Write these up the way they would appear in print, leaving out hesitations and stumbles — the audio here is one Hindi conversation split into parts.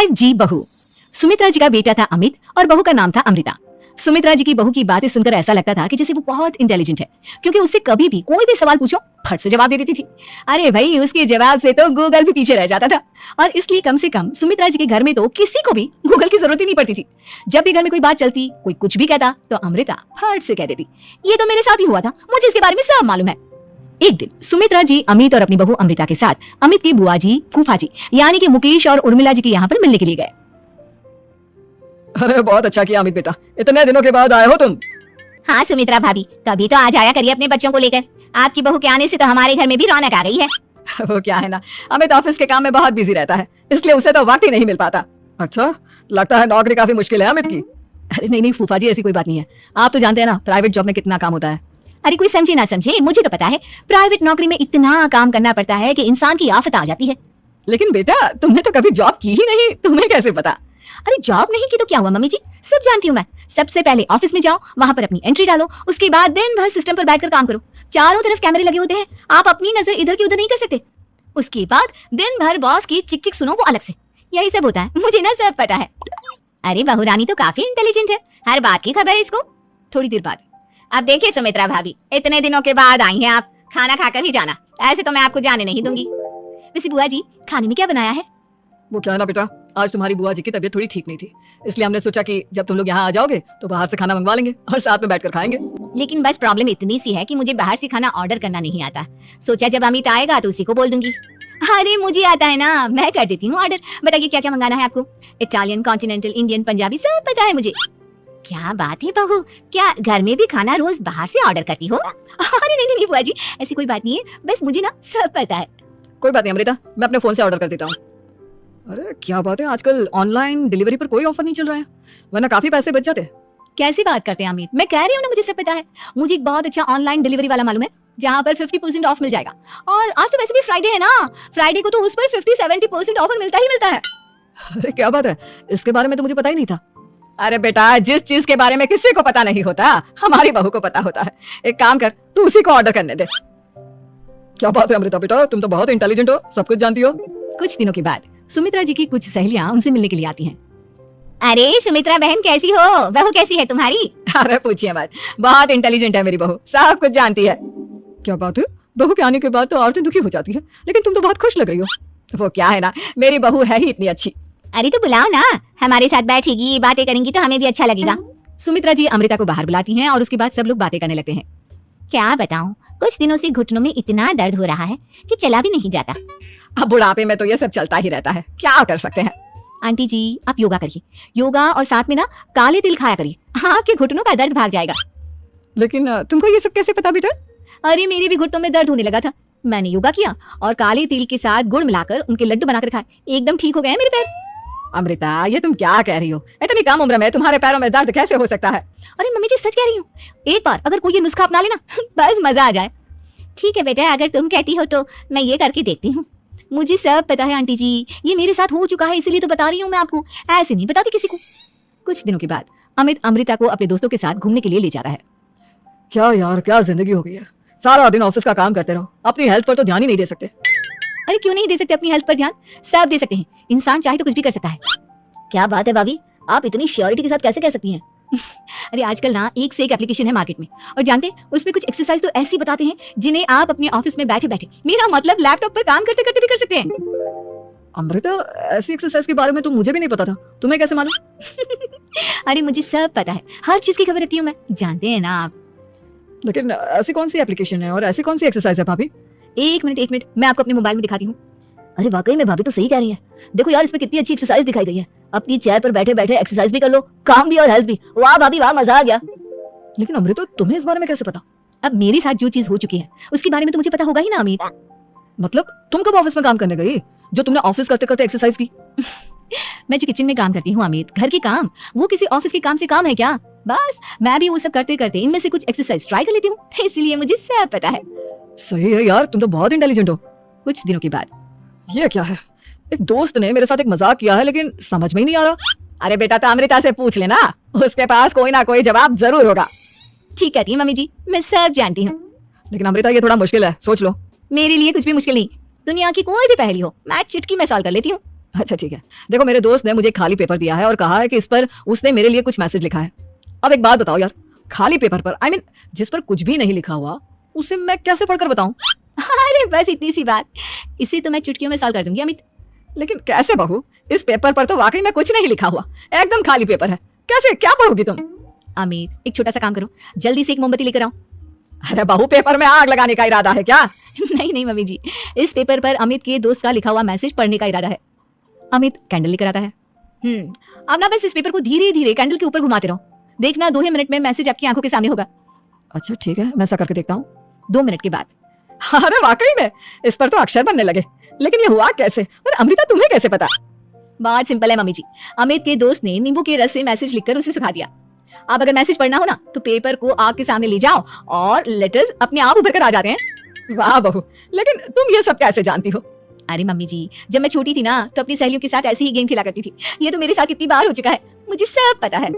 5G बहू। सुमित्रा जी का बेटा था अमित और बहू का नाम था अमृता। सुमित्रा जी की बहू की बातें सुनकर ऐसा लगता था कि जैसे वो बहुत इंटेलिजेंट है, क्योंकि उससे कभी भी कोई भी सवाल पूछो फट से जवाब दे देती थी। अरे भाई, उसके जवाब से तो गूगल भी पीछे रह जाता था। और इसलिए कम से कम सुमित्रा जी के घर में तो किसी को भी गूगल की जरूरत ही नहीं पड़ती थी। जब भी घर में कोई बात चलती, कोई कुछ भी कहता, तो अमृता फट से कह देती, ये तो मेरे साथ ही हुआ था, मुझे इसके बारे में सब मालूम है। एक दिन सुमित्रा जी अमित और अपनी बहू अमृता के साथ अमित की बुआ जी, फूफा जी यानी कि मुकेश और उर्मिला जी के यहाँ पर मिलने के लिए गए। अरे बहुत अच्छा किया अमित बेटा, इतने दिनों के बाद आए हो तुम। हाँ सुमित्रा भाभी, कभी तो आ जाया करिए अपने बच्चों को लेकर। आपकी बहू के आने से तो हमारे घर में भी रौनक आ गई है। वो क्या है ना, अमित ऑफिस के काम में बहुत बिजी रहता है, इसलिए उसे तो वक्त ही नहीं मिल पाता। अच्छा, लगता है नौकरी काफी मुश्किल है अमित की। अरे नहीं नहीं फूफा जी, ऐसी कोई बात नहीं है। आप तो जानते हैं ना प्राइवेट जॉब में कितना काम होता है। अरे कोई समझे ना समझे, मुझे तो पता है प्राइवेट नौकरी में इतना काम करना पड़ता है कि इंसान की आफत आ जाती है। लेकिन बेटा, तुमने तो कभी जॉब की ही नहीं, तुम्हें कैसे पता? अरे जॉब नहीं की तो क्या हुआ मम्मी जी, सब जानती हूँ मैं। सबसे पहले ऑफिस में जाओ, वहाँ पर अपनी एंट्री डालो, उसके बाद दिन भर सिस्टम पर बैठकर काम करो। चारों तरफ कैमरे लगे होते हैं, आप अपनी नजर इधर की उधर नहीं कर सकते। उसके बाद दिन भर बॉस की चिक चिक सुनो, वो अलग से। यही सब होता है, मुझे ना सब पता है। अरे बहू रानी तो काफी इंटेलिजेंट है, हर बात की खबर है इसको। थोड़ी देर बाद अब देखिए सुमित्रा भाभी, इतने दिनों के बाद आई हैं आप, खाना खाकर ही जाना, ऐसे तो मैं आपको जाने नहीं दूंगी। वैसे बुआ जी, खाने में क्या बनाया है? वो क्या है ना बेटा, आज तुम्हारी बुआ जी की तबीयत थोड़ी ठीक नहीं थी, इसलिए हमने सोचा कि जब तुम लोग यहाँ आ जाओगे तो बाहर से खाना मंगवा लेंगे और साथ में बैठकर खाएंगे। लेकिन बस प्रॉब्लम इतनी सी है कि मुझे बाहर से खाना ऑर्डर करना नहीं आता। सोचा जब अमित आएगा तो उसी को बोल दूंगी। अरे मुझे आता है ना, मैं कर देती हूँ ऑर्डर। बताइए क्या क्या मंगाना है आपको? इटालियन, कॉन्टिनेंटल, इंडियन, पंजाबी सब पता है मुझे। क्या बात है बहू, क्या घर में भी खाना रोज बाहर से ऑर्डर करती हो? अरे नहीं नहीं बुआ जी, ऐसी कोई बात नहीं है, बस मुझे ना सब पता है। कोई बात नहीं अमृता, मैं अपने फोन से ऑर्डर कर देता हूँ। अरे क्या बात है, आजकल ऑनलाइन डिलीवरी पर कोई ऑफर नहीं चल रहा है, वरना काफी पैसे बच जाते। कैसी बात करते हैं अमित, मैं कह रही हूँ ना मुझे सब पता है। मुझे एक बहुत अच्छा ऑनलाइन डिलीवरी वाला मालूम है, जहाँ पर 50% ऑफ मिल जाएगा। और आज तो वैसे भी फ्राइडे है ना, फ्राइडे को तो उस पर 50-70% ऑफर मिलता ही मिलता है। अरे क्या बात है, इसके बारे में तो मुझे पता ही नहीं था। अरे बेटा, जिस चीज के बारे में किसी को पता नहीं होता, हमारी बहू को पता होता है। एक काम कर, तू उसी को ऑर्डर करने दे। क्या बात है अमृता बेटा, तुम तो बहुत इंटेलिजेंट हो, सब कुछ जानती हो। कुछ दिनों के बाद सुमित्रा जी की कुछ सहेलियां उनसे मिलने के लिए आती हैं। अरे सुमित्रा बहन कैसी हो, बहू कैसी है तुम्हारी? अरे पूछिए मत, बहुत इंटेलिजेंट है मेरी बहू, सब कुछ जानती है। क्या बात है, बहू के आने के बाद तो औरतें दुखी हो जाती है, लेकिन तुम तो बहुत खुश लग रही हो। वो क्या है ना, मेरी बहू है ही इतनी अच्छी। अरे तो बुलाओ ना, हमारे साथ बैठेगी, बातें करेंगी तो हमें भी अच्छा लगेगा। सुमित्रा जी अमृता को बाहर बुलाती हैं और उसके बाद सब लोग बातें करने लगते हैं। क्या बताऊं, कुछ दिनों से घुटनों में इतना दर्द हो रहा है कि चला भी नहीं जाता। अब बुढ़ापे में तो ये सब चलता ही रहता है, क्या कर सकते हैं। आंटी जी आप योगा करिए, योगा और साथ में ना काले तिल खाया करिए, आपके घुटनों का दर्द भाग जाएगा। लेकिन तुमको ये सब कैसे पता बेटा? अरे मेरे भी घुटनों में दर्द होने लगा था, मैंने योगा किया और काले तिल के साथ गुड़ मिलाकर उनके लड्डू बनाकर खाए, एकदम ठीक हो गए मेरे पैर। अमृता ये तुम क्या कह रही हो, इतनी कम उम्र में तुम्हारे पैरों में दर्द कैसे हो सकता है? अरे मम्मी जी सच कह रही हूँ, एक बार अगर कोई ये नुस्खा अपना लेना बस मजा आ जाए। ठीक है बेटा, अगर तुम कहती हो तो मैं ये करके देखती हूँ। मुझे सब पता है आंटी जी, ये मेरे साथ हो चुका है, इसलिए तो बता रही हूँ मैं आपको, ऐसे नहीं बताती किसी को। कुछ दिनों के बाद अमित अमृता को अपने दोस्तों के साथ घूमने के लिए ले जाता है। क्या यार, क्या जिंदगी हो गई है, सारा दिन ऑफिस का काम करते रहो, अपनी हेल्थ पर तो ध्यान ही नहीं दे सकते। अरे क्यों नहीं दे सकते अपनी हेल्थ पर ध्यान, सब दे सकते हैं, इंसान चाहे तो कुछ भी कर सकता है। क्या बात है भाभी, आप इतनी श्योरिटी के साथ कैसे कह सकती हैं? अरे आजकल ना एक से एक एप्लीकेशन है मार्केट में, और जानते हैं उसमें कुछ एक्सरसाइज तो ऐसी बताते हैं जिन्हें आप अपने ऑफिस में बैठे बैठे, मेरा मतलब लैपटॉप पर काम करते करते भी कर सकते हैं। अमृता ऐसी एक्सरसाइज के बारे में तो मुझे भी नहीं पता था, तुम्हें कैसे मालूम? अरे मुझे सब पता है, हर चीज की खबर रखती हूँ मैं, जानते हैं ना आप। लेकिन ऐसी कौन सी एप्लीकेशन है और ऐसी कौन सी एक्सरसाइज है भाभी? एक मिनट मैं आपको अपने मोबाइल में दिखाती हूँ। अरे वाकई में भाभी तो सही कह रही है, देखो यार इसमें कितनी अच्छी एक्सरसाइज दिखाई गई है। अपनी चेयर पर बैठे बैठे एक्सरसाइज भी कर लो, काम भी और हेल्थ भी। वाह भाभी वाह, मजा आ गया। लेकिन अमृता तुम्हें इस बारे में कैसे पता? अब मेरे साथ जो चीज हो चुकी है उसके बारे में तो मुझे पता होगा ही ना अमित। मतलब तुम कब ऑफिस में काम करने गई जो तुमने ऑफिस करते करते एक्सरसाइज की? मैं जो किचन में काम करती हूँ अमित, घर के काम, वो किसी ऑफिस के काम से काम है क्या? बस मैं भी वो सब करते करते इनमें से कुछ एक्सरसाइज ट्राई कर लेती हूँ, इसलिए मुझे सब पता है। सही है यार, तुम तो बहुत इंटेलिजेंट हो। कुछ दिनों के बाद ये क्या है, एक दोस्त ने मेरे साथ एक मजाक किया है लेकिन समझ में ही नहीं आ रहा। अरे बेटा तो अमृता से पूछ लेना, उसके पास कोई ना कोई जवाब जरूर होगा। ठीक कहती है मम्मी जी, मैं सब जानती हूँ। लेकिन अमृता ये थोड़ा मुश्किल है, सोच लो। मेरे लिए कुछ भी मुश्किल नहीं, दुनिया की कोई भी पहेली हो मैं चुटकी में सॉल्व कर लेती हूँ। अच्छा ठीक है, देखो मेरे दोस्त ने मुझे एक खाली पेपर दिया है और कहा है कि इस पर उसने मेरे लिए कुछ मैसेज लिखा है। अब एक बात बताओ यार, खाली पेपर पर जिस पर कुछ भी नहीं लिखा हुआ उसे मैं कैसे पढ़कर बताऊं? अरे बस इतनी सी बात, इसे तो मैं चुटकियों में सॉल्व कर दूंगी अमित। लेकिन कैसे बहू, इस पेपर पर तो वाकई में कुछ नहीं लिखा हुआ, एकदम खाली पेपर है, कैसे क्या पढ़ोगी तुम? अमित एक छोटा सा काम करो, जल्दी से एक मोमबत्ती लेकर आओ। अरे बहू, पेपर में आग लगाने का इरादा है क्या? नहीं नहीं मम्मी जी, इस पेपर पर अमित के दोस्त का लिखा हुआ मैसेज पढ़ने का इरादा है। अमित कैंडल लेकर आता है। अब ना बस इस पेपर को धीरे धीरे कैंडल के ऊपर घुमाते रहो, देखना 2 ही मिनट में मैसेज आपकी आंखों के सामने होगा। अच्छा ठीक है, मैं ऐसा करके देखता हूँ। 2 मिनट के बाद अरे वाकई में इस पर तो अक्षर बनने लगे, लेकिन ये हुआ कैसे? और अमृता तुम्हें कैसे पता? बात सिंपल है मम्मी जी, अमित के दोस्त ने नींबू के रस से मैसेज लिखकर उसे सुखा दिया। अब अगर मैसेज पढ़ना हो ना तो पेपर को आग के सामने ले जाओ और लेटर्स अपने आप उभर कर आ जाते हैं। वाह बहू, लेकिन तुम ये सब कैसे जानती हो? अरे मम्मी जी, जब मैं छोटी थी ना तो अपनी सहेलियों के साथ ऐसे ही गेम खेला करती थी। ये तो मेरे साथ कितनी बार हो चुका है, मुझे सब पता है।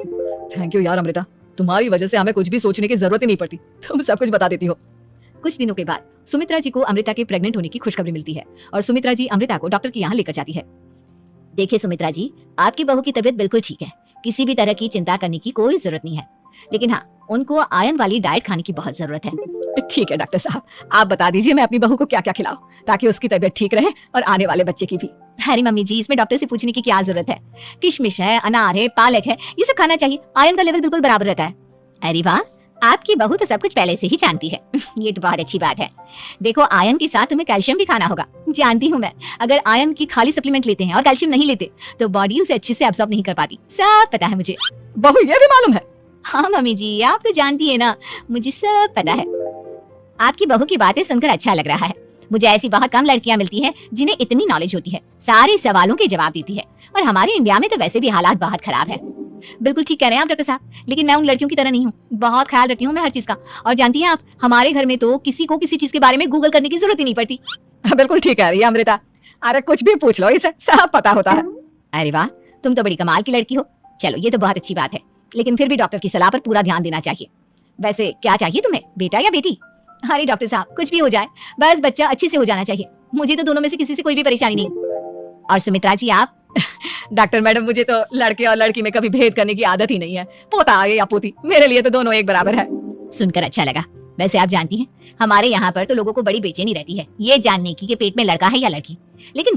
थैंक यू यार अमृता, तुम्हारी वजह से हमें कुछ भी सोचने की जरूरत ही नहीं पड़ती, तुम सब कुछ बता देती हो। कुछ दिनों के बाद सुमित्रा जी को अमृता के प्रेग्नेंट होने की खुशखबरी मिलती है और सुमित्रा जी अमृता को डॉक्टर के यहाँ लेकर जाती है। देखिए सुमित्रा जी, आपकी बहू की तबीयत बिल्कुल ठीक है, किसी भी तरह की चिंता करने की कोई जरूरत नहीं है, लेकिन हाँ उनको आयरन वाली डाइट खाने की बहुत जरूरत है। ठीक है डॉक्टर साहब, आप बता दीजिए मैं अपनी बहू को क्या क्या खिलाऊं ताकि उसकी तबीयत ठीक रहे और आने वाले बच्चे की भी। अरे मम्मी जी, इसमें डॉक्टर से पूछने की क्या जरूरत है, किशमिश है, अनार है, पालक है, ये सब खाना चाहिए, आयरन का लेवल बिल्कुल बराबर रहता है। अरे वाह, आपकी बहू तो सब कुछ पहले से ही जानती है। ये तो बहुत अच्छी बात है। देखो आयरन के साथ तुम्हें कैल्शियम भी खाना होगा, जानती हूँ मैं, अगर आयरन की खाली सप्लीमेंट लेते हैं और कैल्शियम नहीं लेते तो बॉडी उसे अच्छे से एब्जॉर्ब नहीं कर पाती, सब पता है मुझे। बहू ये भी मालूम है? हाँ मम्मी जी, आप तो जानती है ना, मुझे सब पता है। आपकी बहू की बातें सुनकर अच्छा लग रहा है, मुझे ऐसी बहुत कम लड़कियां मिलती हैं जिन्हें इतनी नॉलेज होती है, सारे सवालों के जवाब देती है, और हमारे इंडिया में तो वैसे भी हालात बहुत खराब है। बिल्कुल ठीक कह रहे हैं आप डॉक्टर साहब, लेकिन मैं उन लड़कियों की तरह नहीं हूँ, बहुत ख्याल रखती हूँ मैं हर चीज का। और जानती हैं आप, हमारे घर में तो किसी को किसी चीज के बारे में गूगल करने की जरूरत ही नहीं पड़ती। बिल्कुल ठीक कह रही है अमृता, अरे कुछ भी पूछ लो, इसे सब पता होता है। अरे वाह, तुम तो बड़ी कमाल की लड़की हो। चलो ये तो बहुत अच्छी बात है, लेकिन फिर भी डॉक्टर की सलाह पर पूरा ध्यान देना चाहिए। वैसे क्या चाहिए तुम्हें, बेटा या बेटी? अरे डॉक्टर साहब, कुछ भी हो जाए, बस बच्चा अच्छे से हो जाना चाहिए, मुझे तो दोनों में से किसी से कोई भी परेशानी नहीं। और सुमित्रा जी आप? डॉक्टर मैडम, मुझे तो लड़के और लड़की में कभी भेद करने की आदत ही नहीं है, पोता आगे या पोती, मेरे लिए तो दोनों एक बराबर है। सुनकर अच्छा लगा। वैसे आप जानती हैं, हमारे यहाँ पर तो लोगों को बड़ी बेचैनी रहती है ये जानने की कि पेट में लड़का है या लड़की, लेकिन